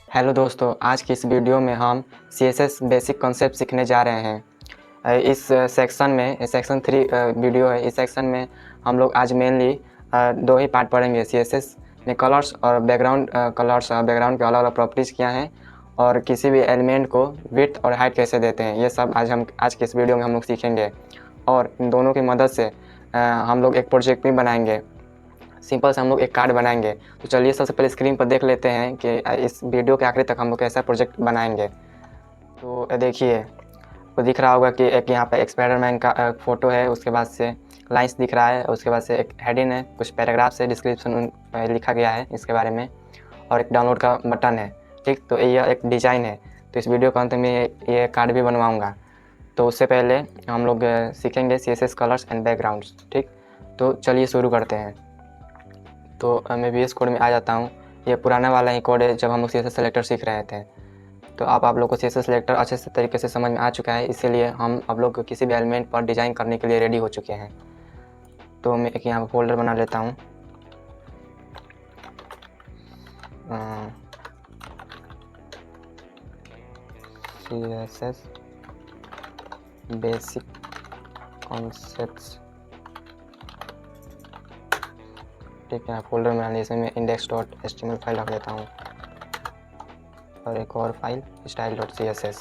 Hello दोस्तों, आज की इस वीडियो में हम CSS बेसिक कॉन्सेप्ट सीखने जा रहे हैं। इस सेक्शन में सेक्शन 3 वीडियो है। इस सेक्शन में हम लोग आज मेनली दो ही पार्ट पढ़ेंगे। CSS में कलर्स और बैकग्राउंड कलर्स और बैकग्राउंड के अलग अलग प्रॉपर्टीज़ क्या हैं और किसी भी एलिमेंट को विड्थ और हाइट कैसे देते हैं, ये सब आज के इस वीडियो में हम लोग सीखेंगे। और इन दोनों की मदद से हम लोग एक प्रोजेक्ट भी बनाएंगे। सिंपल से हम लोग एक कार्ड बनाएंगे। तो चलिए सबसे पहले स्क्रीन पर देख लेते हैं कि इस वीडियो के आखिरी तक हम लोग कैसा प्रोजेक्ट बनाएंगे। तो देखिए, तो दिख रहा होगा कि एक यहाँ पे स्पाइडरमैन का फ़ोटो है, उसके बाद से लाइंस दिख रहा है, उसके बाद से एक हेडिंग है, कुछ पैराग्राफ से डिस्क्रिप्शन लिखा गया है इसके बारे में, और एक डाउनलोड का बटन है। ठीक, तो ये एक डिज़ाइन है। तो इस वीडियो के अंत में ये कार्ड भी बनवाऊँगा। तो उससे पहले हम लोग सीखेंगे CSS कलर्स एंड बैकग्राउंड्स। ठीक, तो चलिए शुरू करते हैं। तो मैं VS कोड में आ जाता हूँ। ये पुराना वाला ही कोड है जब हम लोग CSS सेलेक्टर सीख रहे थे। तो आप लोग को CSS सेलेक्टर अच्छे से तरीके से समझ में आ चुका है, इसीलिए हम आप लोग किसी भी एलिमेंट पर डिज़ाइन करने के लिए रेडी हो चुके हैं। तो मैं एक यहाँ पर फोल्डर बना लेता हूँ। CSS basic concepts. ठीक है, फोल्डर बना लिया। इसमें मैं index.html फाइल रख लेता हूँ और एक और फाइल style.css।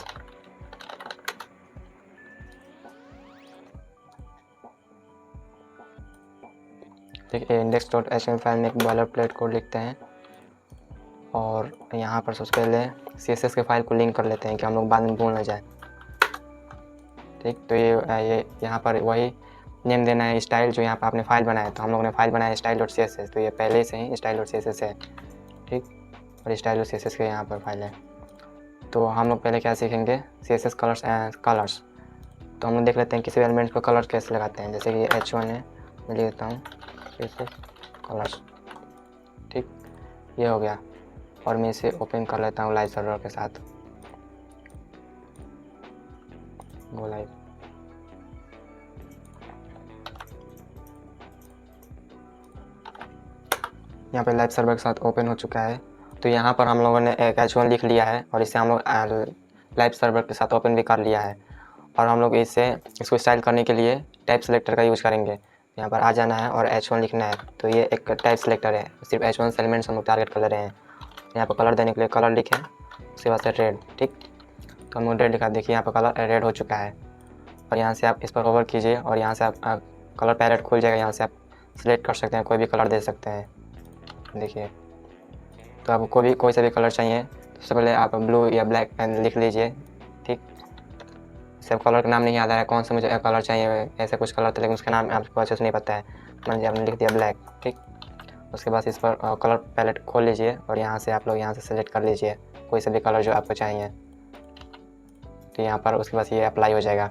ठीक है, index.html फाइल में एक बॉयलर प्लेट कोड लिखते हैं और यहाँ पर सबसे पहले CSS के फाइल को लिंक कर लेते हैं कि हम लोग बाद में भूल ना जाए। ठीक, तो ये यहाँ पर वही नेम देना है, स्टाइल जो यहाँ पर आपने फाइल बनाया। तो हम लोगों ने फाइल बनाया style.css, तो ये पहले से ही style.css है। ठीक, और style.css के यहाँ पर फाइल है। तो हम लोग पहले क्या सीखेंगे, CSS कलर्स। तो हम लोग देख लेते हैं किसी भी एलिमेंट पर कलर कैसे लगाते हैं। जैसे कि ये H1 है, मैं लिख देता हूँ CSS कलर्स। ठीक, ये हो गया और मैं इसे ओपन कर लेता हूँ लाइव सर्वर के साथ। Go live. यहाँ पे लाइव सर्वर के साथ ओपन हो चुका है। तो यहाँ पर हम लोगों ने एक H1 लिख लिया है और इसे हम लोग लाइव सर्वर के साथ ओपन भी कर लिया है। और हम लोग इसको स्टाइल करने के लिए टाइप सेलेक्टर का यूज़ करेंगे। यहाँ पर आ जाना है और H1 लिखना है। तो ये एक टाइप सेलेक्टर है, सिर्फ H1 से एलिमेंट्स हम लोग टारगेट कर ले रहे हैं। यहाँ पर कलर देने के लिए कलर लिखें, उसके बाद से रेड। ठीक, तो हम लोग रेड लिखा, देखिए यहाँ पर कलर रेड हो चुका है। और यहाँ से आप इस पर होवर कीजिए और यहाँ से आप कलर पैलेट खुल जाएगा। यहाँ से आप सिलेक्ट कर सकते हैं, कोई भी कलर दे सकते हैं। देखिए, तो आपको कोई सा भी कलर चाहिए। तो सबसे पहले आप ब्लू या ब्लैक लिख लीजिए। ठीक, सब कलर का नाम नहीं याद आ रहा है कौन सा मुझे कलर चाहिए, ऐसे कुछ कलर थे लेकिन उसका नाम आपको अच्छे से नहीं पता है। मान लीजिए आपने लिख दिया ब्लैक। ठीक, उसके बाद इस पर कलर पैलेट खोल लीजिए और यहाँ से आप लोग यहाँ से सेलेक्ट कर लीजिए कोई सा भी कलर जो आपको चाहिए। तो यहाँ पर उसके बाद ये अप्लाई हो जाएगा।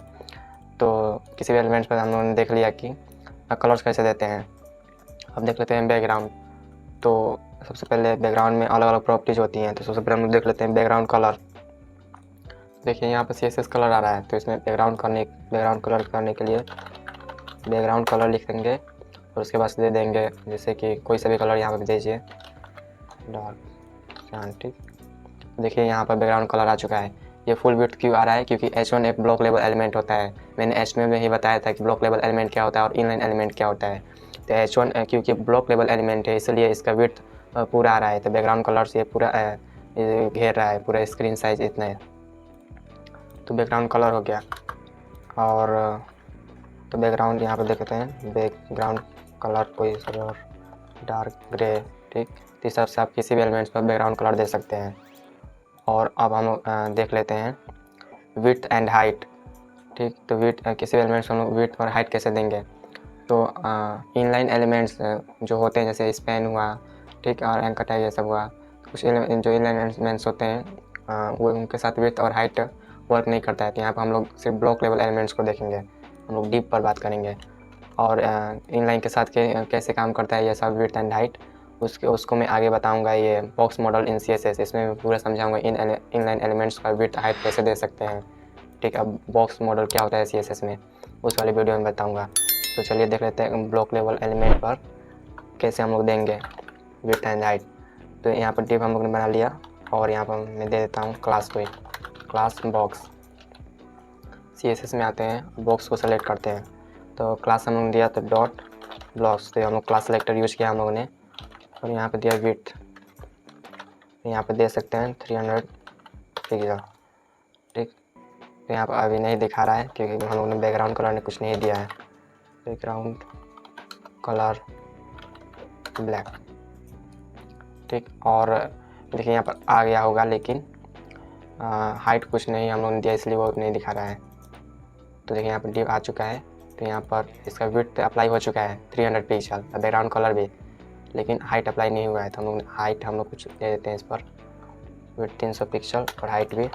तो किसी भी एलिमेंट्स पर हम लोगों ने देख लिया कि कलर्स कैसे देते हैं। अब देख लेते हैं बैकग्राउंड। तो सबसे पहले बैकग्राउंड में अलग अलग प्रॉपर्टीज़ होती हैं। तो सबसे पहले हम लोग देख लेते हैं बैकग्राउंड कलर। देखिए यहाँ पर CSS कलर आ रहा है, तो इसमें बैकग्राउंड कलर करने के लिए बैकग्राउंड कलर लिख देंगे और उसके बाद दे देंगे जैसे कि कोई सा भी कलर यहाँ पर दीजिए, डार्क। ठीक, देखिए यहाँ पर बैकग्राउंड कलर आ चुका है। ये फुल विड्थ क्यों आ रहा है, क्योंकि H1 एक ब्लॉक लेवल एलिमेंट होता है। मैंने HTML में ही बताया था कि ब्लॉक लेवल एलिमेंट क्या होता है और इनलाइन एलिमेंट क्या होता है। तो H1 क्योंकि ब्लॉक लेवल एलिमेंट है इसलिए इसका विड्थ पूरा आ रहा है। तो बैकग्राउंड कलर से पूरा घेर रहा है, पूरा स्क्रीन साइज इतना है। तो बैकग्राउंड कलर हो गया। और तो बैकग्राउंड यहाँ पर देखते हैं, बैकग्राउंड कलर कोई और डार्क ग्रे। ठीक, तो इस हिसाब से आप किसी भी एलिमेंट्स पर बैकग्राउंड कलर दे सकते हैं। और अब हम देख लेते हैं विड्थ एंड हाइट। ठीक, तो विड्थ किसी भी एलिमेंट्स हम लोग विड्थ और हाइट कैसे देंगे। तो इनलाइन एलिमेंट्स जो होते हैं जैसे स्पैन हुआ, ठीक, और एंकर टैग ये सब हुआ, कुछ जो इनलाइन एलिमेंट्स होते हैं वो उनके साथ विड्थ और हाइट वर्क नहीं करता है। तो यहाँ पर हम लोग सिर्फ ब्लॉक लेवल एलिमेंट्स को देखेंगे, हम लोग डीप पर बात करेंगे। और इनलाइन के साथ कैसे काम करता है ये सब विड्थ एंड हाइट, उसको मैं आगे बताऊंगा। ये बॉक्स मॉडल इन CSS, इसमें मैं पूरा समझाऊंगा इनलाइन एलिमेंट्स का विड्थ हाइट कैसे दे सकते हैं। ठीक, अब बॉक्स मॉडल क्या होता है CSS में उस वाले वीडियो में बताऊंगा। तो चलिए देख लेते हैं ब्लॉक लेवल एलिमेंट पर कैसे हम लोग देंगे विड्थ एंड हाइट। तो यहाँ पर डिव हम लोग ने बना लिया और यहाँ पर मैं दे देता हूँ क्लास को, क्लास बॉक्स। CSS में आते हैं, बॉक्स को सेलेक्ट करते हैं, तो क्लास हम लोग दिया तो डॉट ब्लॉक्स, तो हम लोग क्लास सेलेक्टर यूज किया हम लोगों ने, और यहाँ पे दिया विड्थ, यहाँ पे दे सकते हैं 300 पिक्सल। ठीक, तो यहाँ पर अभी नहीं दिखा रहा है क्योंकि हम लोगों ने बैकग्राउंड कलर ने कुछ नहीं दिया है, बैकग्राउंड कलर ब्लैक। ठीक, और देखिए यहाँ पर आ गया होगा, लेकिन हाइट कुछ नहीं हम लोगों ने दिया इसलिए वो नहीं दिखा रहा है। तो देखिए यहाँ पर डिव आ चुका है, तो यहाँ पर इसका विड्थ अप्लाई हो चुका है 300 पिक्सल, बैकग्राउंड कलर भी, लेकिन हाइट अप्लाई नहीं हुआ है। तो हम लोग हाइट हम लोग कुछ दे देते हैं इस पर, विड्थ 300 पिक्सल और हाइट भी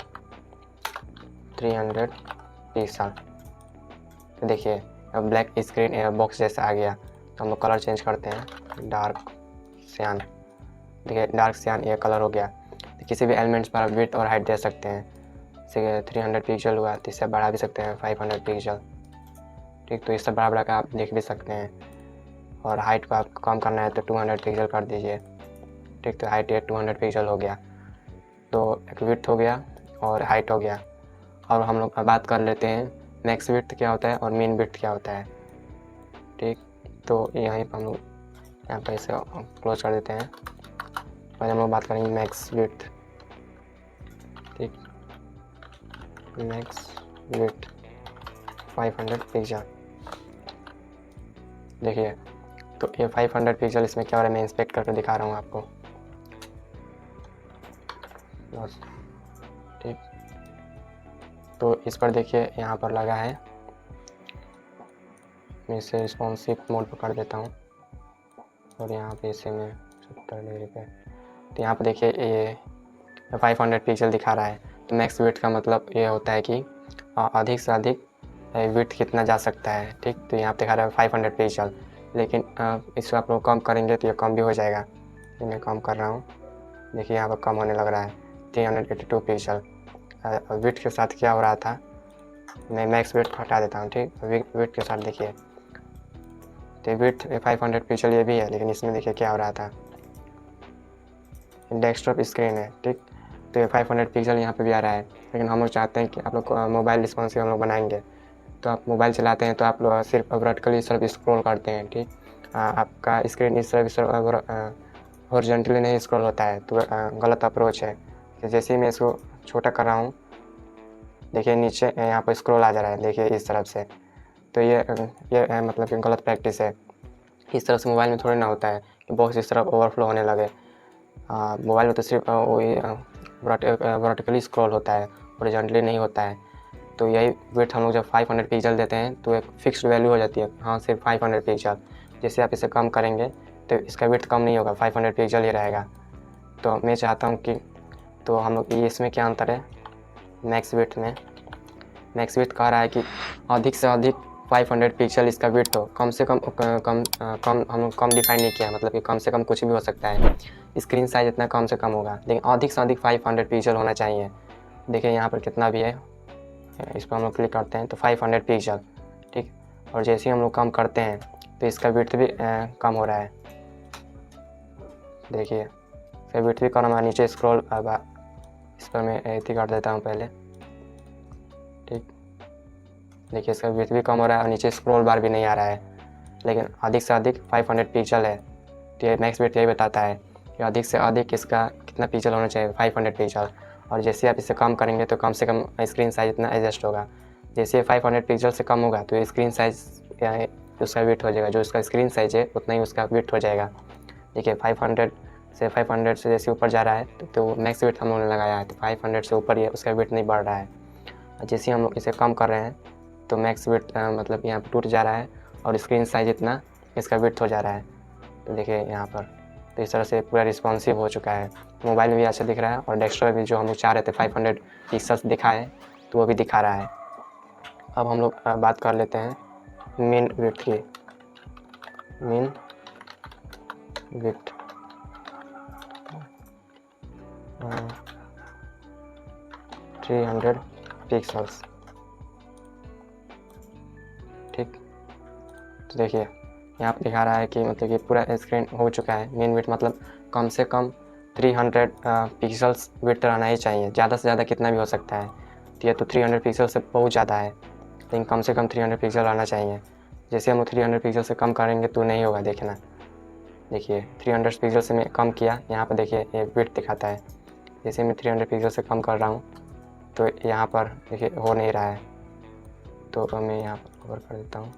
300 पिक्सल। तो देखिए अब ब्लैक स्क्रीन बॉक्स जैसा आ गया। तो हम लोग कलर चेंज करते हैं, डार्क सियान। देखिए डार्क सियान ये कलर हो गया। तो किसी भी एलिमेंट्स पर विड्थ और हाइट दे सकते हैं। जैसे 300 पिक्सल हुआ तो इससे बढ़ा भी सकते हैं 500 पिक्सल। ठीक, तो इससे बड़ा का आप देख भी सकते हैं। और हाइट को आपको कम करना है तो 200 पिक्सल कर दीजिए। ठीक, तो हाइट ये 200 पिक्सल हो गया। तो एक विड्थ हो गया और हाइट हो गया। और हम लोग बात कर लेते हैं मैक्स विड्थ क्या होता है और मीन विड्थ क्या होता है। ठीक, तो यहीं पर हम लोग यहाँ पर इसे क्लोज कर देते हैं। पहले हम लोग बात करेंगे मैक्स विड्थ। ठीक, मैक्स विड्थ 500 पिक्सल। देखिए तो ये 500 पिक्सल इसमें क्या हो रहा है, मैं इंस्पेक्ट करके दिखा रहा हूँ आपको बस। ठीक, तो इस पर देखिए यहाँ पर लगा है, मैं इसे रिस्पॉन्सिव मोड पर कर देता हूँ और यहाँ पे इसे मैं 70 डिग्री पे। तो यहाँ पर देखिए ये 500 पिक्सल दिखा रहा है। तो मैक्स विड्थ का मतलब ये होता है कि अधिक से अधिक विड्थ कितना जा सकता है। ठीक, तो यहाँ पे दिखा रहा है 500 पिक्सल, लेकिन इसको आप लोग कम करेंगे तो ये कम भी हो जाएगा। तो मैं कम कर रहा हूँ, देखिए यहाँ पर कम होने लग रहा है 382 पिक्सल। विड्थ के साथ क्या हो रहा था, मैं मैक्स विड्थ हटा देता हूँ। ठीक, विड्थ के साथ देखिए तो विड्थ 500 पिक्सल ये भी है, लेकिन इसमें देखिए क्या हो रहा था, डेस्कटॉप स्क्रीन है। ठीक, तो ये 500 पिक्सल यहाँ पे भी आ रहा है, लेकिन हम लोग चाहते हैं कि आप लोग मोबाइल रिस्पॉन्सिव हम लोग बनाएंगे। तो आप मोबाइल चलाते हैं तो आप लोग सिर्फ वर्टिकली इस तरफ स्क्रॉल करते हैं। ठीक, आपका स्क्रीन इस तरफ हॉरिजॉन्टली नहीं स्क्रॉल होता है, तो गलत अप्रोच है। तो जैसे ही मैं इसको छोटा कर रहा हूँ, देखिए नीचे यहाँ पर स्क्रॉल आ जा रहा है, देखिए इस तरफ से। तो ये मतलब कि गलत प्रैक्टिस है। इस तरह से मोबाइल में थोड़ी ना होता है कि बॉक्स इस तरफ ओवरफ्लो होने लगे। मोबाइल में तो सिर्फ वर्टिकली स्क्रॉल होता है, हॉरिजॉन्टली नहीं होता है। तो यही विड्थ हम लोग जब 500 पिक्सल देते हैं तो एक फिक्स्ड वैल्यू हो जाती है, हाँ सिर्फ 500 पिक्सल। जैसे आप इसे कम करेंगे तो इसका विड्थ कम नहीं होगा, 500 पिक्सल ही रहेगा। तो मैं चाहता हूँ कि तो हम लोग ये इसमें क्या अंतर है, मैक्स विड्थ में मैक्स विड्थ कह रहा है कि अधिक से अधिक 500 पिक्सल इसका विड्थ हो, कम से कम हम लोग कम डिफाइन नहीं किया, मतलब कि कम से कम कुछ भी हो सकता है। स्क्रीन साइज इतना कम से कम होगा, लेकिन अधिक से अधिक 500 पिक्सल होना चाहिए। देखिए यहाँ पर कितना भी है, इस पर हम लोग क्लिक करते हैं तो 500 पिक्सल। ठीक, और जैसे ही हम लोग कम करते हैं तो इसका विड्थ भी कम हो रहा है। देखिए फिर विड्थ भी कम हमारा नीचे स्क्रॉल, इस पर मैं ऐसे कर देता हूँ पहले। ठीक, देखिए इसका विड्थ भी कम हो रहा है और नीचे स्क्रॉल बार भी नहीं आ रहा है, लेकिन अधिक से अधिक 500 पिक्सल है। तो ये मैक्स विड्थ यही बताता है कि अधिक से अधिक इसका कितना पिक्सल होना चाहिए, 500 पिक्सल। और जैसे आप इसे कम करेंगे तो कम से कम स्क्रीन साइज इतना एडजस्ट होगा। जैसे 500 पिक्सल से कम होगा तो स्क्रीन साइज उसका विड्थ हो जाएगा, जो उसका स्क्रीन साइज है उतना ही उसका विड्थ हो जाएगा। देखिए 500 से जैसे ऊपर जा रहा है तो मैक्स विड्थ हम लोगों ने लगाया है, तो 500 से ऊपर ही उसका विड्थ नहीं बढ़ रहा है। जैसे ही हम लोग इसे कम कर रहे हैं तो मैक्स विड्थ मतलब यहाँ पर टूट जा रहा है और स्क्रीन साइज इतना इसका विड्थ हो जा रहा है। तो देखिए यहाँ पर तो इस तरह से पूरा रिस्पॉन्सिव हो चुका है, मोबाइल में भी अच्छा दिख रहा है और डेस्कटॉप भी जो हम लोग चाह रहे थे 500 पिक्सल्स दिखाए तो वो भी दिखा रहा है। अब हम लोग बात कर लेते हैं मीन विड्थ की। Mean width 300 pixels. ठीक, तो देखिए यहाँ पर दिखा रहा है कि मतलब कि पूरा स्क्रीन हो चुका है। मीन विड्थ मतलब कम से कम 300 पिक्सल्स विड्थ रहना ही चाहिए, ज़्यादा से ज़्यादा कितना भी हो सकता है। तो ये तो 300 पिक्सल से बहुत ज़्यादा है, लेकिन कम से कम 300 पिक्सल रहना चाहिए। जैसे हम 300 पिक्सल से कम करेंगे तो नहीं होगा, देखना। देखिए 300 पिक्सल से मैं कम किया, यहाँ पर देखिए ये विड्थ दिखाता है। जैसे मैं 300 पिक्सल से कम कर रहा हूँ तो यहाँ पर देखिए हो नहीं रहा है, तो मैं यहाँ पर ओवर कर देता हूँ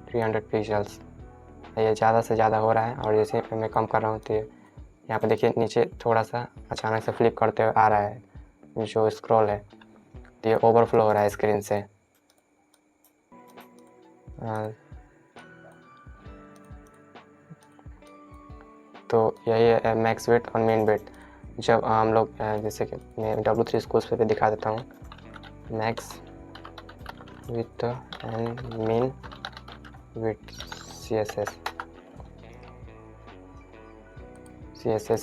300 पिक्सल्स। ये ज़्यादा से ज़्यादा हो रहा है, और जैसे मैं कम कर रहा हूँ तो यहाँ पर देखिए नीचे थोड़ा सा अचानक से फ्लिप करते हुए आ रहा है जो स्क्रॉल है, तो ये ओवरफ्लो हो रहा है स्क्रीन से। तो यही है मैक्स विड्थ और मिन विड्थ। जब हम लोग जैसे कि मैं W3 स्कूल्स पे दिखा देता हूँ, मैक्स विड्थ एंड मिन width CSS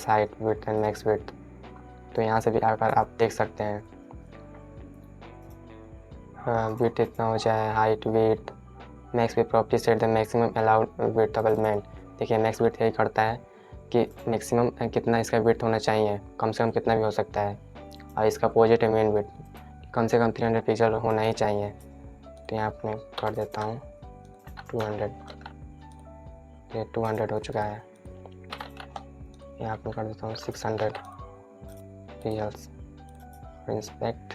height width and max width. तो यहाँ से भी आकर आप देख सकते हैं विड्थ इतना हो जाए, height width, max width property set the maximum allowed width element. देखिए मैक्स विड्थ यही करता है कि मैक्सिमम कितना इसका विड्थ होना चाहिए, कम से कम कितना भी हो सकता है। और इसका अपोजिट है मेन विड्थ, कम से कम 300 पिक्सल होना ही चाहिए। तो यहाँ पर मैं कर देता हूँ 200। ये 200 हो चुका है। यहाँ पर कर देता हूँ 600 पिक्सल्स। इंस्पेक्ट,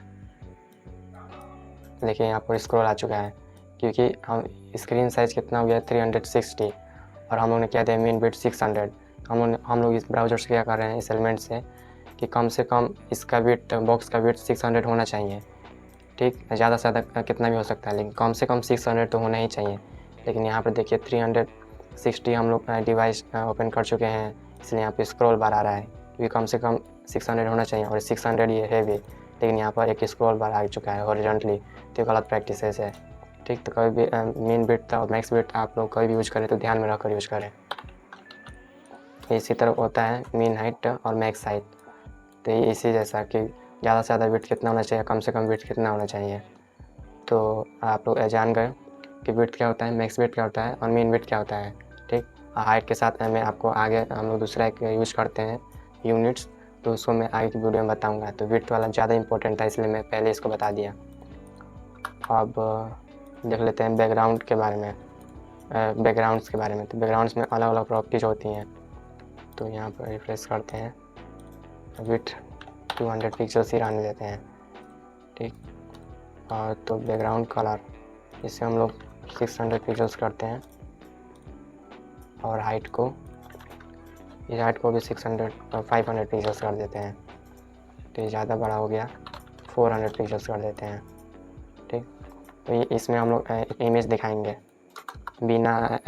देखिए यहाँ पर स्क्रॉल आ चुका है, क्योंकि हम स्क्रीन साइज़ कितना हो गया 360, और हम लोग ने क्या दिया मेन विड्थ 600। हम लोग इस ब्राउज़र से क्या कर रहे हैं, इस एलिमेंट से, कि कम से कम इसका विड्थ, बॉक्स का विड्थ 600 होना चाहिए। ठीक, ज़्यादा से ज़्यादा कितना भी हो सकता है, लेकिन कम से कम 600 तो होना ही चाहिए। लेकिन यहाँ पर देखिए 360 हम लोग डिवाइस ओपन कर चुके हैं, इसलिए यहाँ पे स्क्रॉल बार आ रहा है, क्योंकि कम से कम 600 होना चाहिए, और 600 ये है भी, लेकिन यहाँ पर एक स्क्रॉल बार आ चुका है हॉरिजॉन्टली, तो गलत प्रैक्टिसेस है। ठीक, तो कभी भी मेन विड्थ और मैक्स विड्थ आप लोग कभी भी यूज करें तो ध्यान में रखकर यूज करें। इसी तरह होता है मीन हाइट और मैक्स हाइट, तो ये इसी जैसा कि ज़्यादा से ज़्यादा विड्थ कितना होना चाहिए, कम से कम विड्थ कितना होना चाहिए। तो आप लोग जान गए कि विड्थ क्या होता है, मैक्स विड्थ क्या होता है, और मीन विड्थ क्या होता है। ठीक, हाइट के साथ मैं आपको आगे हम लोग दूसरा एक यूज करते हैं यूनिट्स, तो उसको मैं आगे की वीडियो में बताऊंगा। तो विड्थ वाला ज़्यादा इंपॉर्टेंट था, इसलिए मैं पहले इसको बता दिया। अब देख लेते हैं बैकग्राउंड के बारे में, बैकग्राउंड्स के बारे में। तो बैकग्राउंड्स में अलग अलग प्रॉपर्टीज होती हैं, तो यहाँ पर रिफ्रेश करते हैं, विड्थ 200 पिक्सल्स ही रहने देते हैं। ठीक, और तो बैकग्राउंड कलर, इसे हम लोग 600 पिक्सल्स करते हैं, और हाइट को, इस हाइट को भी 500 पिक्सल्स कर देते हैं। तो ये ज़्यादा बड़ा हो गया, 400 पिक्सल्स कर देते हैं। ठीक, तो ये इसमें हम लोग एक इमेज दिखाएंगे बिना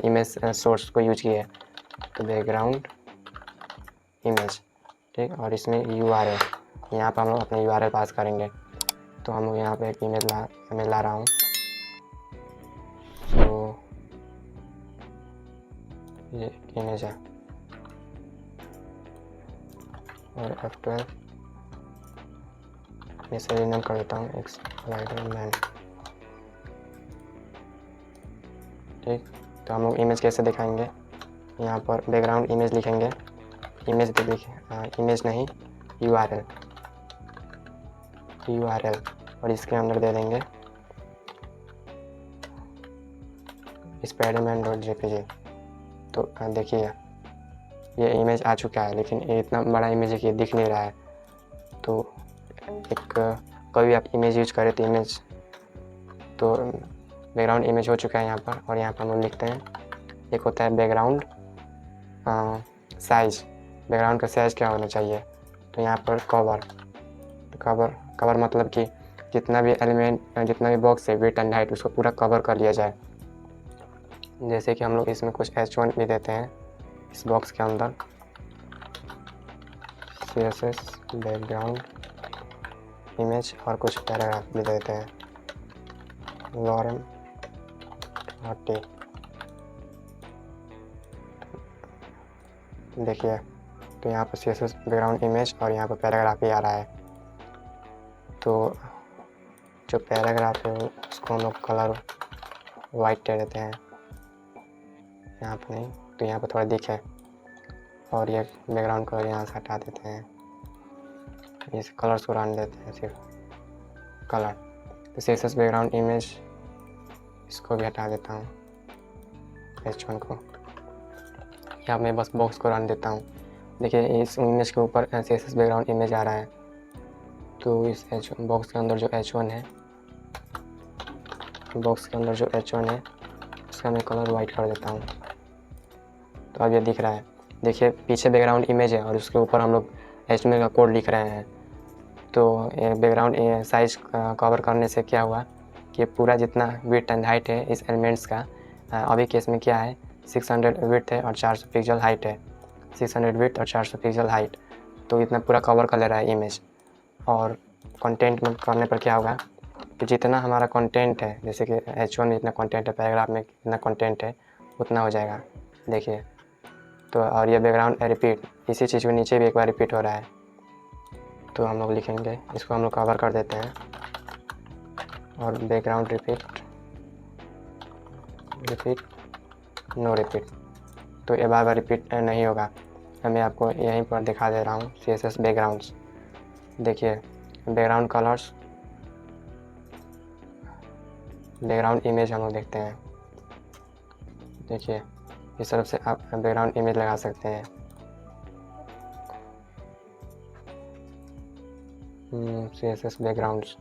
इमेज सोर्स को यूज किए। तो बैकग्राउंड इमेज, ठीक, और इसमें URL, यहाँ पर हम लोग अपने URL पास करेंगे। तो हम लोग यहाँ पे एक इमेज ला रहा हूँ, तो ये एक इमेज है, और F12 इसे रीनेम कर देता हूँ Spider-Man। ठीक, तो हम लोग इमेज कैसे दिखाएंगे, यहाँ पर बैकग्राउंड इमेज लिखेंगे, इमेज तो लिखे इमेज नहीं URL, और इसके अंदर दे देंगे spiderman.jpg। तो देखिए ये इमेज आ चुका है, लेकिन ये इतना बड़ा इमेज है कि ये दिख नहीं रहा है। तो एक कभी आप इमेज यूज करें तो इमेज, तो बैकग्राउंड इमेज हो चुका है यहाँ पर, और यहाँ पर हम लोग लिखते हैं, एक होता है बैकग्राउंड साइज, बैकग्राउंड का साइज क्या होना चाहिए। तो यहाँ पर कवर, तो कवर मतलब कि जितना भी एलिमेंट, जितना भी बॉक्स है विड्थ एंड हाइट, उसको पूरा कवर कर लिया जाए। जैसे कि हम लोग इसमें कुछ H1 भी देते हैं इस बॉक्स के अंदर, CSS बैकग्राउंड इमेज, और कुछ पैराग्राफ भी देते हैं, लॉरेम टी। देखिए तो यहाँ पर CSS बैकग्राउंड इमेज, और यहाँ पर पैराग्राफ ही आ रहा है। तो जो पैराग्राफ है उसको हम लोग कलर वाइट दे देते हैं, यहाँ पर नहीं, तो यहाँ पर थोड़ा दिखे, और ये बैकग्राउंड कलर यहाँ से हटा देते हैं, इस कलर्स को रहने देते हैं सिर्फ कलर। तो CSS बैकग्राउंड इमेज इसको भी हटा देता हूँ, H1 को। यहाँ मैं बस बॉक्स को रहने देता हूँ। देखिए इस इमेज के ऊपर CSS बैकग्राउंड इमेज आ रहा है, तो इस बॉक्स के अंदर जो H1 है, बॉक्स के अंदर जो H1 है उसका मैं कलर वाइट कर देता हूँ। तो अब ये दिख रहा है। देखिए पीछे बैकग्राउंड इमेज है और उसके ऊपर हम लोग HTML का कोड लिख रहे हैं। तो ये बैकग्राउंड साइज कवर करने से क्या हुआ कि पूरा जितना विड्थ एंड हाइट है इस एलिमेंट्स का, अभी केस में क्या है 600 विड्थ है और 400 पिक्सल हाइट है, 600 विड्थ और 400 पिक्सल हाइट, तो इतना पूरा कवर कर ले रहा है इमेज। और कंटेंट में करने पर क्या होगा कि जितना हमारा कंटेंट है, जैसे कि H1 में जितना कंटेंट है, पैराग्राफ में कितना कंटेंट है उतना हो जाएगा। देखिए तो और ये बैकग्राउंड रिपीट, इसी चीज़ को नीचे भी एक बार रिपीट हो रहा है, तो हम लोग लिखेंगे, इसको हम लोग कवर कर देते हैं और बैकग्राउंड रिपीट नो रिपीट, तो ये बार बार रिपीट नहीं होगा। मैं आपको यहीं पर दिखा दे रहा हूँ CSS बैकग्राउंड्स। देखिए बैकग्राउंड कलर्स, बैकग्राउंड इमेज हम लोग देखते हैं। देखिए इस तरफ से आप बैकग्राउंड इमेज लगा सकते हैं। CSS बैकग्राउंड्स,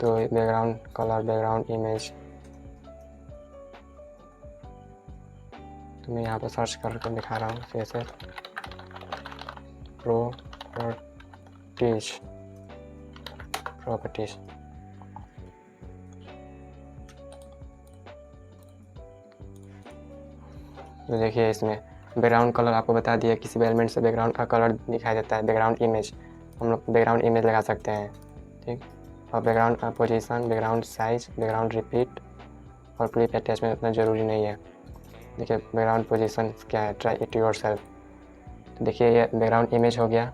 तो बैकग्राउंड कलर, बैकग्राउंड इमेज, तो मैं यहाँ पर सर्च करके दिखा रहा हूँ CSS प्रॉपर्टीज। तो देखिए इसमें बैकग्राउंड कलर आपको बता दिया, किसी भी एलिमेंट से बैकग्राउंड का कलर दिखाई देता है। बैकग्राउंड इमेज, हम लोग बैकग्राउंड इमेज लगा सकते हैं, ठीक। और background position, background size, background repeat और क्लिप अटैचमेंट उतना ज़रूरी नहीं है। देखिए बैकग्राउंड पोजीशन क्या है, ट्राई इट योरसेल्फ। तो देखिए ये बैकग्राउंड इमेज हो गया।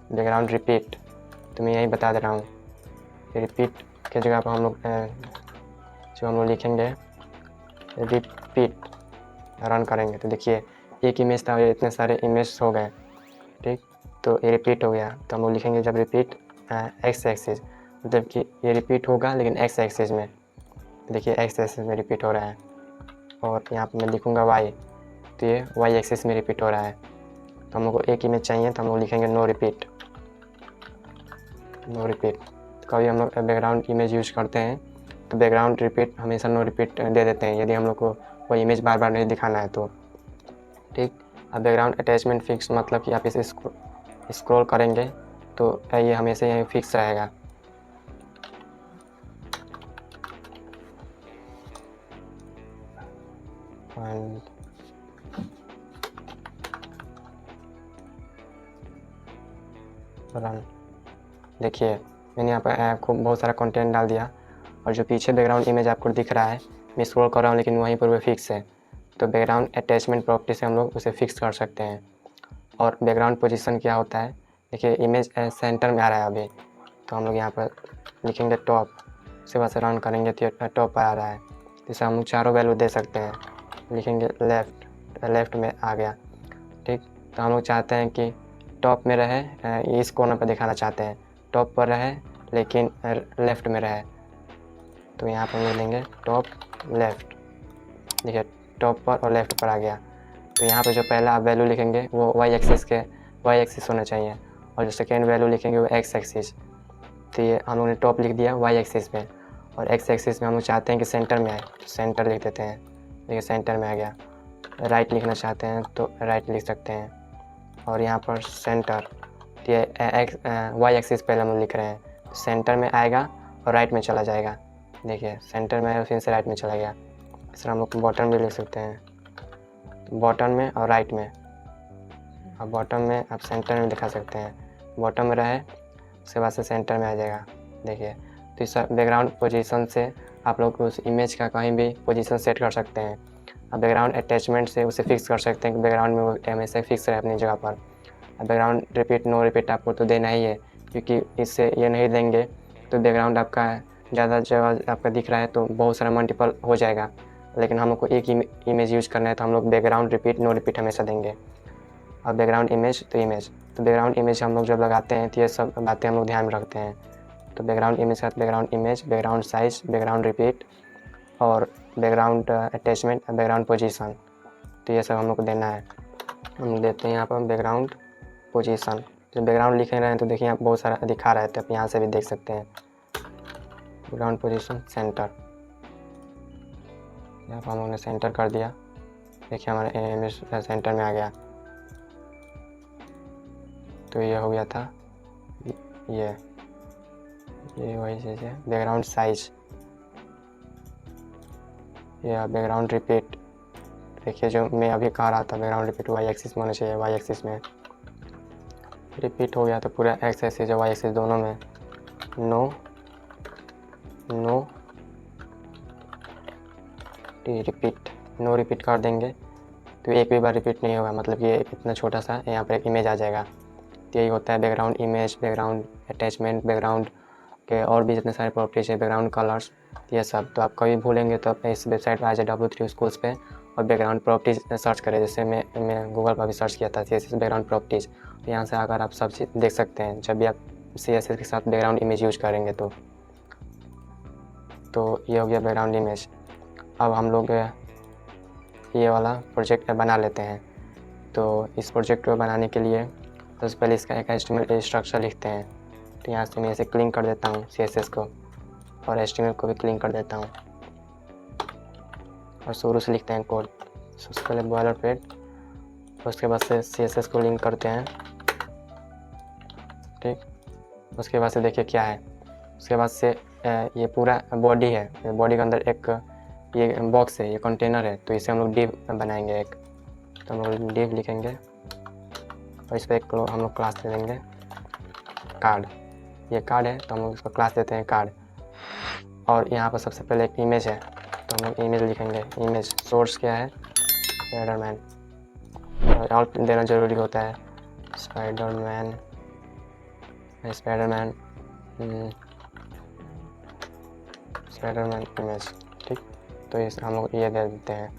बैकग्राउंड रिपीट, तो मैं यही बता दे रहा हूँ, रिपीट के जगह पर हम लोग जो हम लोग लिखेंगे रिपीट, रन करेंगे तो देखिए एक इमेज था, ये इतने सारे इमेज हो गए, ठीक। तो ये रिपीट हो गया, तो हम लोग लिखेंगे जब रिपीट एक्स एक्सिस, मतलब कि ये रिपीट होगा लेकिन एक्स एक्सिस में। देखिए एक्स एक्सिस में रिपीट हो रहा है। और यहाँ पर मैं लिखूँगा वाई, तो ये वाई एक्सिस में रिपीट हो रहा है। तो हम लोग को एक इमेज चाहिए, तो हम लोग लिखेंगे नो रिपीट। कभी हम लोग बैकग्राउंड इमेज यूज करते हैं तो बैकग्राउंड रिपीट हमेशा नो रिपीट दे देते हैं, यदि हम लोग को वो इमेज बार बार नहीं दिखाना है तो, ठीक। अब बैकग्राउंड अटैचमेंट फिक्स, मतलब कि आप इसे स्क्रॉल करेंगे तो ये हमेशा यहीं फिक्स रहेगा। रन, देखिए मैंने यहाँ पर आपको बहुत सारा कंटेंट डाल दिया, और जो पीछे बैकग्राउंड इमेज आपको दिख रहा है, मैं स्क्रॉल कर रहा हूँ लेकिन वहीं पर वो फिक्स है। तो बैकग्राउंड अटैचमेंट प्रॉपर्टी से हम लोग उसे फिक्स कर सकते हैं। और बैकग्राउंड पोजीशन क्या होता है, देखिए इमेज सेंटर में आ रहा है अभी, तो हम लोग यहाँ पर लिखेंगे टॉप, उसके बाद से रन करेंगे तो टॉप पर आ रहा है। जैसे हम लोग चारों वैल्यू दे सकते हैं, लिखेंगे लेफ़्ट में आ गया, ठीक। तो हम लोग चाहते हैं कि टॉप में रहे, इस कॉर्नर पर दिखाना चाहते हैं, टॉप पर रहे लेकिन लेफ़्ट में रहे, तो यहाँ पर हम लोग लेंगे टॉप लेफ़्ट। देखिए टॉप पर और लेफ़्ट पर आ गया। तो यहाँ पे जो पहला आप वैल्यू लिखेंगे वो वाई एक्सिस होना चाहिए, और जो सेकेंड वैल्यू लिखेंगे वो एक्स एक्सिस। तो ये हम लोगों ने टॉप लिख दिया वाई एक्सिस पे, और एक्स एक्सिस में हम लोग चाहते हैं कि सेंटर में आए, तो सेंटर लिख देते हैं। देखिए सेंटर में आ गया। राइट लिखना चाहते हैं तो राइट लिख सकते हैं, और यहाँ पर सेंटर, तो ये वाई एक्सिस पहले हम लोग लिख रहे हैं, तो सेंटर में आएगा और राइट में चला जाएगा। देखिए सेंटर में आया फिर से राइट में चला गया। इस तरह हम लोग बॉटम भी लिख सकते हैं, बॉटम में और राइट में। अब बॉटम में आप सेंटर में दिखा सकते हैं, बॉटम में रहे उसके बाद से सेंटर में आ जाएगा। देखिए तो इस बैकग्राउंड पोजीशन से आप लोग उस इमेज का कहीं भी पोजीशन सेट कर सकते हैं। अब बैकग्राउंड अटैचमेंट से उसे फिक्स कर सकते हैं कि बैकग्राउंड में वो हमेशा फिक्स रहे अपनी जगह पर। अब बैकग्राउंड रिपीट नो रिपीट आपको तो देना ही है, क्योंकि इससे ये नहीं देंगे तो बैकग्राउंड आपका ज़्यादा जगह आपका दिख रहा है तो बहुत सारा मल्टीपल हो जाएगा, लेकिन हम लोग को एक इमेज यूज करना है, तो हम लोग बैकग्राउंड रिपीट नो रिपीट हमेशा देंगे। और बैकग्राउंड इमेज तो बैकग्राउंड इमेज हम लोग जब लगाते हैं तो ये सब बातें हम लोग ध्यान में रखते हैं। तो बैकग्राउंड इमेज का बैकग्राउंड साइज, बैकग्राउंड रिपीट और बैकग्राउंड अटैचमेंट, बैकग्राउंड पोजीशन, तो ये सब हम लोग को देना है। हम देते हैं यहाँ पर बैकग्राउंड पोजीशन। जब बैकग्राउंड लिख रहे हैं तो देखिए यहाँ बहुत सारा दिखा रहा है, तो आप यहाँ से भी देख सकते हैं। बैकग्राउंड पोजीशन सेंटर, यहाँ पर हम लोग ने सेंटर कर दिया। देखिए हमारे इमेज सेंटर में आ गया। तो ये हो गया था, ये वही चीज़ है। बैकग्राउंड साइज, या बैकग्राउंड रिपीट, देखिए जो मैं अभी कह रहा था बैकग्राउंड रिपीट वाई एक्सिस में होना चाहिए, वाई एक्सिस में रिपीट हो गया तो पूरा एक्स एक्सिस या वाई एक्सिस दोनों में नो रिपीट कर देंगे, तो एक भी बार रिपीट नहीं होगा, मतलब ये इतना छोटा सा यहाँ पर एक इमेज आ जाएगा। तो यही होता है background image, background attachment, background के और भी जितने सारे प्रॉपर्टीज है, बैकग्राउंड कलर्स, ये सब। तो आप कभी भूलेंगे तो आप इस वेबसाइट पर आ जाए W3 स्कूल्स पे और बैकग्राउंड प्रॉपर्टीज सर्च करें। जैसे मैं गूगल पर भी सर्च किया था CSS बैकग्राउंड प्रॉपर्टीज़, तो यहाँ से आकर आप सब चीज़ देख सकते हैं जब भी आप CSS के साथ बैकग्राउंड इमेज यूज करेंगे। तो ये हो गया बैकग्राउंड इमेज। अब हम लोग ये वाला प्रोजेक्ट बना लेते हैं। तो इस प्रोजेक्ट को बनाने के लिए सबसे पहले इसका एक HTML स्ट्रक्चर लिखते हैं। तो यहाँ से मैं इसे क्लिक कर देता हूँ CSS को, और HTML को भी क्लिक कर देता हूँ, और शुरू से लिखते हैं कोड। सबसे पहले बॉयलरप्लेट, उसके बाद से CSS को लिंक करते हैं, ठीक। उसके बाद से देखिए क्या है, उसके बाद से ये पूरा बॉडी है, बॉडी के अंदर एक ये बॉक्स है, ये कंटेनर है, तो इसे हम लोग डिव बनाएंगे एक। तो हम लोग डिव लिखेंगे और इस पर एक हम लोग क्लास दे देंगे कार्ड। ये कार्ड है तो हम लोग इसको क्लास देते हैं कार्ड। और यहाँ पर सबसे पहले एक इमेज है, तो हम लोग इमेज लिखेंगे। इमेज सोर्स क्या है, स्पाइडरमैन, और ऑल देना ज़रूरी होता है। स्पाइडरमैन इमेज, ठीक। तो इस हम लोग ये दे देते हैं।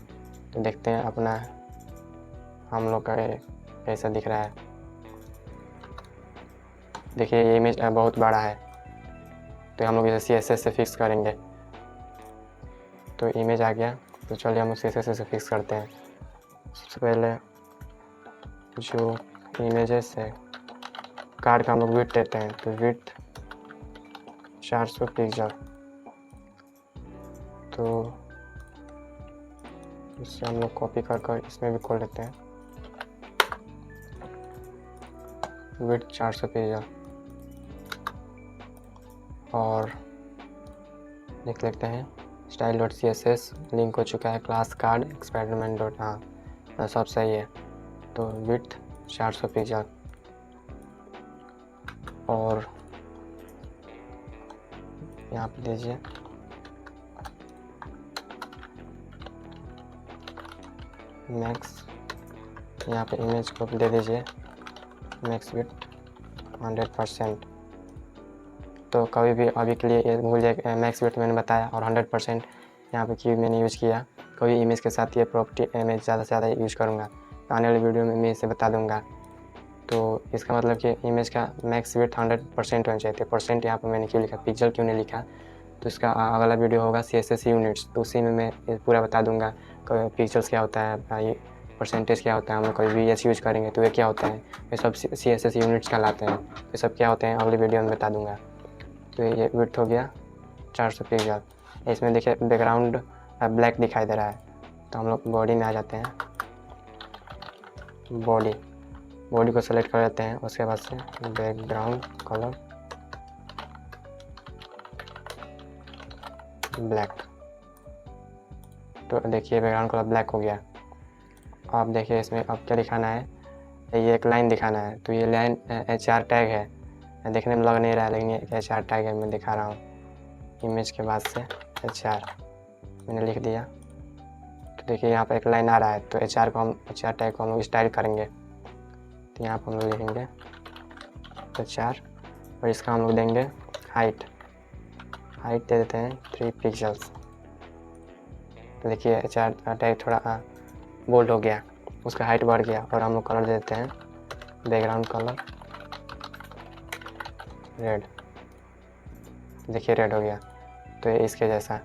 तो देखते हैं अपना हम लोग का कैसा दिख रहा है। देखिए ये इमेज बहुत बड़ा है, तो हम लोग इसे CSS से फिक्स करेंगे। तो इमेज आ गया, तो चलिए हम लोग CSS से फिक्स करते हैं। सबसे पहले जो इमेजेस है, कार्ड का हम लोग विड्थ देते हैं, तो विड्थ 400 पिक्सल। तो इससे हम लोग कॉपी कर इसमें भी खोल लेते हैं, विड्थ 400 पिक्सल। और लिख लेते हैं style.css, लिंक हो चुका है, क्लास कार्ड एक्सपेरिमेंट डॉट, हाँ सब सही है। तो विड्थ 400 पिक्सल, और यहाँ पे दीजिए मैक्स, यहाँ पे इमेज को दे दीजिए मैक्स विड्थ 100%। तो कभी भी अभी के लिए ये भूल जाए, मैक्स विड्थ मैंने बताया और 100% यहाँ पे क्यों मैंने यूज़ किया। कभी इमेज के साथ ये प्रॉपर्टी मैं ज़्यादा से ज़्यादा यूज़ करूँगा, आने वाली वीडियो में मैं इसे बता दूँगा। तो इसका मतलब कि इमेज का मैक्स विड्थ 100% होना चाहिए। परसेंट यहाँ पर मैंने क्यों लिखा, पिक्सल क्यों नहीं लिखा, तो इसका अगला वीडियो होगा CSS यूनिट्स, तो उसी में मैं पूरा बता दूँगा पिक्सल्स क्या होता है, ये परसेंटेज क्या होता है, हम लोग कोई VS यूज करेंगे तो ये क्या होता है, ये सब CSS यूनिट्स कहलाते हैं। ये सब क्या होते हैं अगले वीडियो में बता दूँगा। तो ये विड्थ हो गया 400 पिक्सल। इसमें देखिए बैकग्राउंड ब्लैक दिखाई दे रहा है, तो हम लोग बॉडी में आ जाते हैं। बॉडी को सेलेक्ट कर लेते हैं, उसके बाद से बैकग्राउंड कलर ब्लैक। तो देखिए बैकग्राउंड कलर ब्लैक हो गया। आप देखिए इसमें अब क्या दिखाना है, ये एक लाइन दिखाना है। तो ये लाइन HR टैग है, देखने में लग नहीं रहा है लेकिन ये HR टैग है, मैं दिखा रहा हूँ। इमेज के बाद से HR मैंने लिख दिया। तो देखिए यहाँ पर एक लाइन आ रहा है, तो HR टैग को हम लोग स्टाइल करेंगे। तो यहाँ पर हम लोग लिखेंगे HR, और इसका हम लोग देंगे हाइट दे देते हैं 3 पिक्सल्स। देखिए HR टैग थोड़ा बोल्ड हो गया, उसका हाइट बढ़ गया। और हम लोग कलर देते हैं बैकग्राउंड कलर रेड, देखिए रेड हो गया। तो ये इसके जैसा।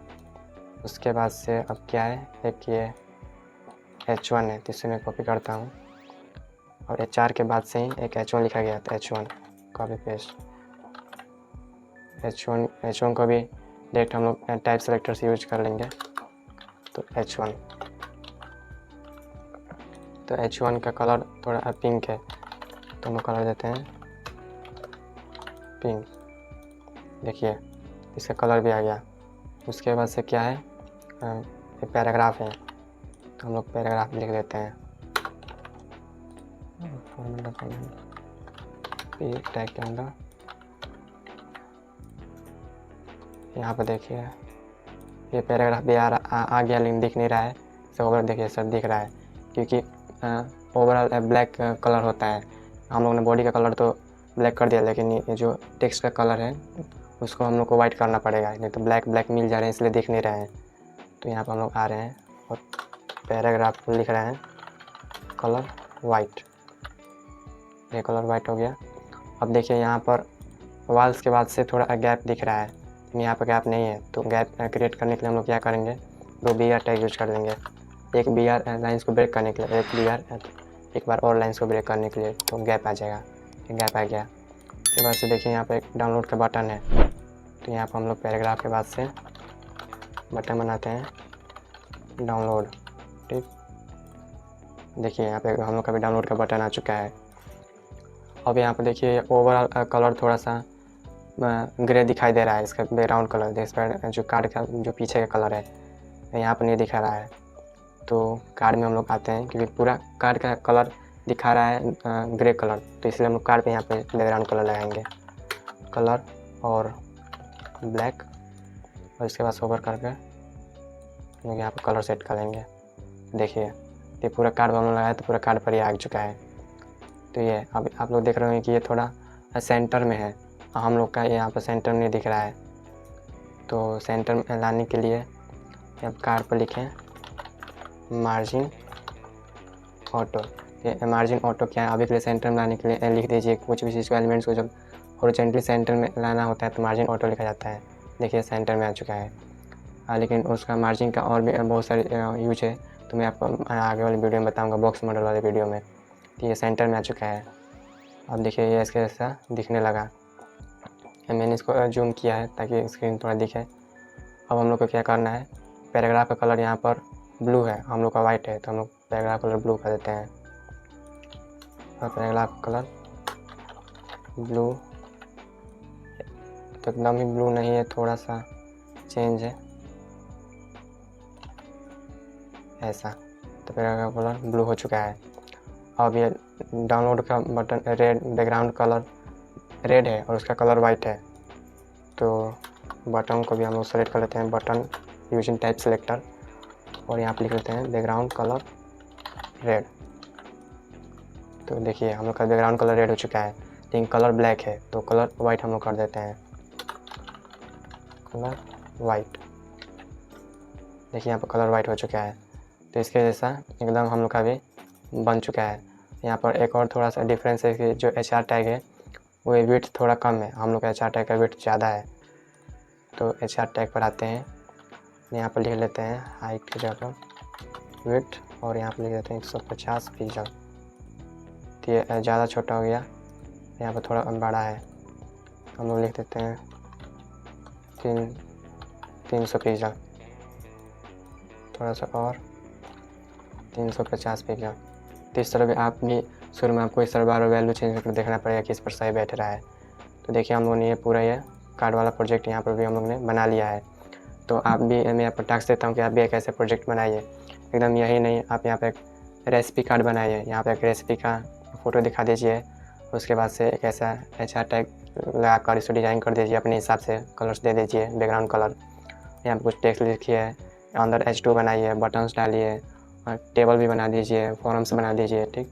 उसके बाद से अब क्या है, एक ये H1 है, तो इसे मैं कॉपी करता हूँ और HR के बाद से ही एक H1 लिखा गया था, H1 कॉपी पेस्ट। H1 को भी डायरेक्ट हम लोग टाइप सेलेक्टर से यूज कर लेंगे। तो H1, तो H1 का कलर थोड़ा पिंक है, तो हम कलर देते हैं पिंक। देखिए इसका कलर भी आ गया। उसके बाद से क्या है, ये पैराग्राफ है, तो हम लोग पैराग्राफ लिख देते हैं टैग के अंदर। यहाँ पर देखिए ये पैराग्राफ भी आ गया, लेकिन दिख नहीं रहा है। इसे ओवर देखिए सर दिख रहा है, क्योंकि ओवरऑल ब्लैक कलर होता है। हम लोग ने बॉडी का कलर तो ब्लैक कर दिया, लेकिन ये जो टेक्स्ट का कलर है उसको हम लोग को वाइट करना पड़ेगा, नहीं तो ब्लैक मिल जा रहे हैं, इसलिए दिख नहीं रहे हैं। तो यहाँ पर हम लोग आ रहे हैं और पैराग्राफ को लिख रहे हैं कलर वाइट। ये कलर वाइट हो गया। अब देखिए यहाँ पर वाल्स के बाद से थोड़ा गैप दिख रहा है, यहाँ पर गैप नहीं है। तो गैप क्रिएट करने के लिए हम लोग क्या करेंगे, 2 BR टैग यूज कर लेंगे। एक BR लाइन्स को ब्रेक करने के लिए, एक BR एक बार और लाइन्स को ब्रेक करने के लिए, तो गैप आ जाएगा। गैप आ गया। उसके बाद से देखिए यहाँ पर एक डाउनलोड का बटन है, तो यहाँ पर हम लोग पैराग्राफ के बाद से बटन बनाते हैं डाउनलोड। ठीक, देखिए यहाँ पे हम लोग का भी डाउनलोड का बटन आ चुका है। अब यहाँ पर देखिए ओवरऑल कलर थोड़ा सा ग्रे दिखाई दे रहा है, इसका बैकग्राउंड कलर। इस पर जो कार्ड का जो पीछे का कलर है यहाँ पर नहीं दिखा रहा है। तो कार्ड में हम लोग आते हैं, क्योंकि पूरा कार्ड का कलर दिखा रहा है ग्रे कलर, तो इसलिए हम लोग कार्ड पे यहाँ पे बैकग्राउंड कलर लगाएंगे, कलर और ब्लैक। और इसके बाद ओवर करके हम लोग यहाँ पर कलर सेट कर लेंगे। देखिए ये पूरा कार्ड हम लोग लगाया, तो पूरा कार्ड पर ही आ चुका है। तो ये अब आप लोग देख रहे हैं कि ये थोड़ा सेंटर में है, हम लोग का यहाँ पर सेंटर नहीं दिख रहा है। तो सेंटर में लाने के लिए अब कार्ड पर लिखें मार्जिन ऑटो। ये मार्जिन ऑटो क्या है, अभी के लिए सेंटर में लाने के लिए लिख दीजिए। कुछ भी चीज़ को एलिमेंट्स को जब हॉरिजॉन्टली सेंटर में लाना होता है तो मार्जिन ऑटो लिखा जाता है। देखिए सेंटर में आ चुका है। लेकिन उसका मार्जिन का और भी बहुत सारे यूज है, तो मैं आपको आगे वाले वीडियो में बताऊँगा, बॉक्स मॉडल वाले वीडियो में। तो ये सेंटर में आ चुका है। अब देखिए ये इसके जैसा दिखने लगा। मैंने इसको जूम किया है ताकि स्क्रीन थोड़ा दिखे। अब हम लोग को क्या करना है, पैराग्राफ का कलर यहाँ पर ब्लू है, हम लोग का वाइट है, तो हम लोग पैराग्राफ कलर ब्लू कर देते हैं। और पैराग्राफ कलर ब्लू, तो एकदम ही ब्लू नहीं है, थोड़ा सा चेंज है ऐसा। तो पैराग्राफ कलर ब्लू हो चुका है। अब ये डाउनलोड का button red, background colour red है और उसका कलर वाइट है। तो बटन को भी हम लोग सेलेक्ट कर लेते हैं, बटन यूजिंग टाइप सेलेक्टर, और यहाँ पर लिख लेते हैं बैकग्राउंड कलर रेड। तो देखिए हम लोग का बैकग्राउंड कलर रेड हो चुका है, लेकिन कलर ब्लैक है, तो कलर वाइट हम लोग कर देते हैं, कलर वाइट। देखिए यहाँ पर कलर वाइट हो चुका है। तो इसके जैसा एकदम हम लोग का भी बन चुका है। यहाँ पर एक और थोड़ा सा डिफरेंस है कि जो HR टैग है वो विड्थ थोड़ा कम है, हम लोग का HR टैग का विड्थ ज़्यादा है। तो HR टैग पर आते हैं, यहाँ पर लिख लेते हैं हाइट की जगह विड्थ, और यहाँ पर लिख देते हैं 150 पिक्सल। तो ये ज़्यादा छोटा हो गया, यहाँ पर थोड़ा बड़ा है, हम लोग लिख देते हैं 300 पिक्सल, थोड़ा सा और 350 पिक्सल। तो इस तरह भी आप भी शुरू में आपको इस तरह बार वैल्यू चेंज करके देखना पड़ेगा कि इस पर सही बैठ रहा है। तो देखिए हम लोगों ने ये पूरा ये कार्ड वाला प्रोजेक्ट यहाँ पर भी हम लोग ने बना लिया है। तो आप भी, मैं यहाँ पर टास्क देता हूँ कि आप भी एक ऐसे प्रोजेक्ट बनाइए। एकदम यही नहीं, आप यहाँ पर एक रेसिपी कार्ड बनाइए, यहाँ पर एक रेसिपी का फ़ोटो दिखा दीजिए। उसके बाद से एक ऐसा HR टैग लगा कर इसको डिज़ाइन कर दीजिए, अपने हिसाब से कलर्स दे दीजिए, बैकग्राउंड कलर। यहाँ पर कुछ टेक्स्ट लिखिए, अंदर H2 बनाइए, बटन्स डालिए, और टेबल भी बना दीजिए, फॉर्म्स बना दीजिए। ठीक,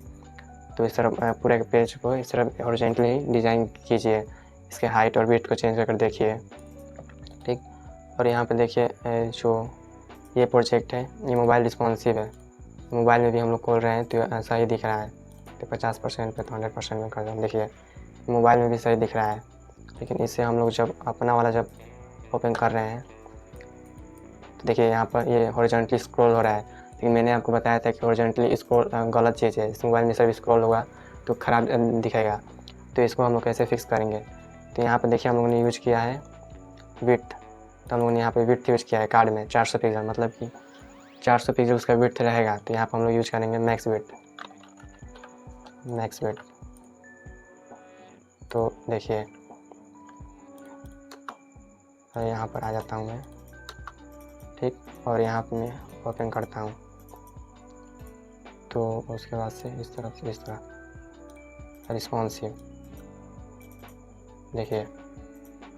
तो इस तरह पूरे पेज को इस तरह हॉरिजॉन्टली डिज़ाइन कीजिए। इसके हाइट और विड्थ को चेंज करके देखिए। ठीक, और यहाँ पे देखिए जो ये प्रोजेक्ट है, ये मोबाइल रिस्पॉन्सिव है। मोबाइल में भी हम लोग खोल रहे हैं तो ऐसा ही दिख रहा है। तो 50% पे तो 100% में कर दें। देखिए मोबाइल में भी सही दिख रहा है, लेकिन इससे हम लोग जब अपना वाला जब ओपन कर रहे हैं तो देखिए यहाँ पर ये हॉरिजॉन्टली स्क्रॉल हो रहा है। लेकिन मैंने आपको बताया था कि हॉरिजॉन्टली स्क्रॉल गलत चीज़ है। इस मोबाइल में सिर्फ स्क्रॉल होगा तो ख़राब दिखेगा। तो इसको हम लोग कैसे फिक्स करेंगे? तो यहाँ पर देखिए हम लोगों ने यूज किया है विड्थ। तो हम लोगों ने यहाँ पे विड्थ यूज किया है कार्ड में 400 पिक्सल, मतलब कि 400 पिक्सल उसका विड्थ रहेगा। तो यहाँ पर हम लोग यूज करेंगे मैक्स विड्थ। तो देखिए यहाँ पर आ जाता हूँ मैं, ठीक, और यहाँ पर मैं ओपन करता हूँ। तो उसके बाद से इस तरफ से इस तरह रिस्पॉन्सिव, देखिए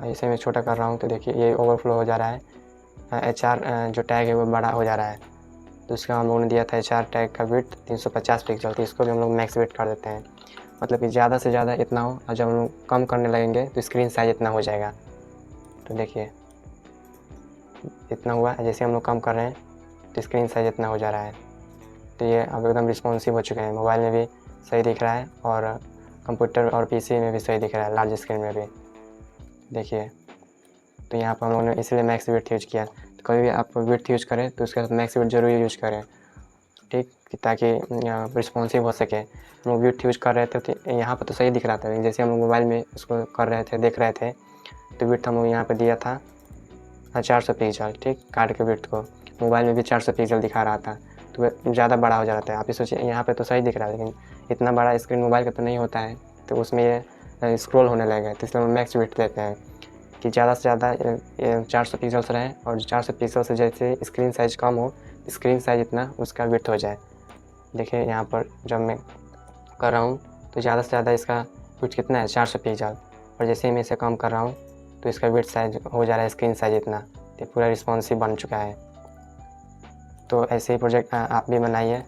ऐसे मैं छोटा कर रहा हूँ तो देखिए ये ओवरफ्लो हो जा रहा है। HR जो टैग है वो बड़ा हो जा रहा है। तो उसका हम लोगों ने दिया था HR टैग का विड्थ 350 पिक्सल, तो इसको भी हम लोग मैक्स विड्थ कर देते हैं। मतलब कि ज़्यादा से ज़्यादा इतना हो, और जब हम लोग कम करने लगेंगे तो स्क्रीन साइज इतना हो जाएगा। तो देखिए इतना हुआ, जैसे हम लोग कम कर रहे हैं तो स्क्रीन साइज इतना हो जा रहा है। तो ये अब एकदम रिस्पॉन्सिव हो चुके हैं। मोबाइल में भी सही दिख रहा है और कंप्यूटर और PC में भी सही दिख रहा है, लार्ज स्क्रीन में भी। देखिए तो यहाँ पर हम लोगों ने इसलिए मैक्स विड्थ यूज किया। तो कभी भी आप विड्थ यूज करें तो उसके साथ मैक्स विड्थ जरूर यूज करें, ठीक, ताकि रिस्पॉन्सिव हो सके। हम लोग विड्थ यूज कर रहे थे तो यहाँ पर तो सही दिख रहा था, जैसे हम लोग मोबाइल में उसको कर रहे थे, देख रहे थे, तो विड्थ हम लोग यहाँ पर दिया था 400 पिक्सल, ठीक, कार्ड के विड्थ को। मोबाइल में भी 400 पिक्सल दिखा रहा था, तो ज़्यादा बड़ा हो जा रहा था। आप ही सोचिए यहाँ पे तो सही दिख रहा है, लेकिन इतना बड़ा स्क्रीन मोबाइल का तो नहीं होता है, तो उसमें ये स्क्रॉल होने लगेगा। तो इसलिए हम मैक्स विड्थ लेते हैं कि ज़्यादा से ज़्यादा 400 पिक्सल्स रहे, और 400 पिक्सल से जैसे स्क्रीन साइज कम हो, स्क्रीन साइज इतना उसका विड्थ हो जाए। देखिए यहाँ पर जब मैं कर रहा हूँ तो ज़्यादा से ज़्यादा इसका विड्थ कितना है, 400 पिक्सल, और जैसे ही मैं इसे कम कर रहा हूँ तो इसका विड्थ साइज हो जा रहा है स्क्रीन साइज इतना। तो पूरा रिस्पॉन्सिव बन चुका है। तो ऐसे ही प्रोजेक्ट आप भी बनाइए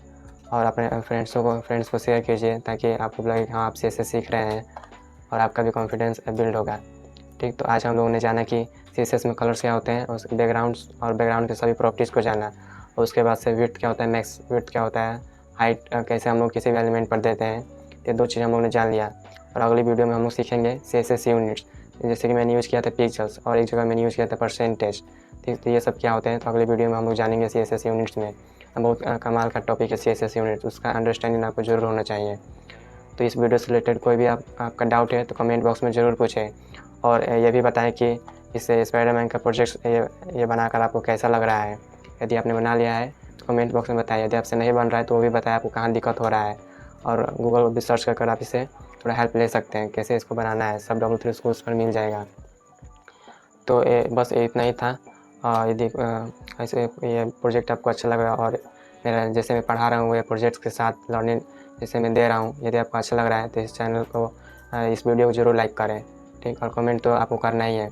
और अपने फ्रेंड्स को शेयर कीजिए, ताकि आपको लगे हाँ आप CSS सीख रहे हैं और आपका भी कॉन्फिडेंस बिल्ड होगा, ठीक। तो आज हम लोगों ने जाना कि CSS में कलर्स क्या होते हैं, और बैकग्राउंड्स और बैकग्राउंड के सभी प्रॉपर्टीज़ को जाना, और उसके बाद से विड्थ क्या होता है, मैक्स विड्थ क्या होता है, हाइट कैसे हम लोग किसी भी एलिमेंट पर देते हैं। ये 2 चीज़ हम लोगों ने जान लिया। और अगली वीडियो में हम लोग सीखेंगे CSS यूनिट्स, जैसे कि मैंने यूज़ किया था पिक्सल्स, और एक जगह मैंने यूज़ किया था परसेंटेज, ठीक। तो ये सब क्या होते हैं तो अगली वीडियो में हम लोग जानेंगे CSS यूनिट्स में। बहुत कमाल का टॉपिक है CSS यूनिट, उसका अंडरस्टैंडिंग आपको ज़रूर होना चाहिए। तो इस वीडियो से रिलेटेड कोई भी आपका डाउट है तो कमेंट बॉक्स में ज़रूर पूछें, और ये भी बताएं कि इस स्पाइडरमैन का प्रोजेक्ट ये बनाकर आपको कैसा लग रहा है। यदि आपने बना लिया है तो कमेंट बॉक्स में बताइए। यदि आपसे नहीं बन रहा है तो वो भी बताएं आपको कहाँ दिक्कत हो रहा है, और गूगल भी सर्च कर आप इसे थोड़ा हेल्प ले सकते हैं कैसे इसको बनाना है। सब Double3 स्कूल्स पर मिल जाएगा। तो बस इतना ही था। यदि ऐसे ये प्रोजेक्ट आपको अच्छा लग रहा है, और मेरा जैसे मैं पढ़ा रहा हूँ ये प्रोजेक्ट्स के साथ लर्निंग जैसे मैं दे रहा हूँ, यदि आपको अच्छा लग रहा है तो इस चैनल को इस वीडियो को ज़रूर लाइक करें, ठीक, और कमेंट तो आपको करना ही है।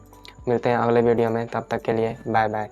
मिलते हैं अगले वीडियो में, तब तक के लिए बाय बाय।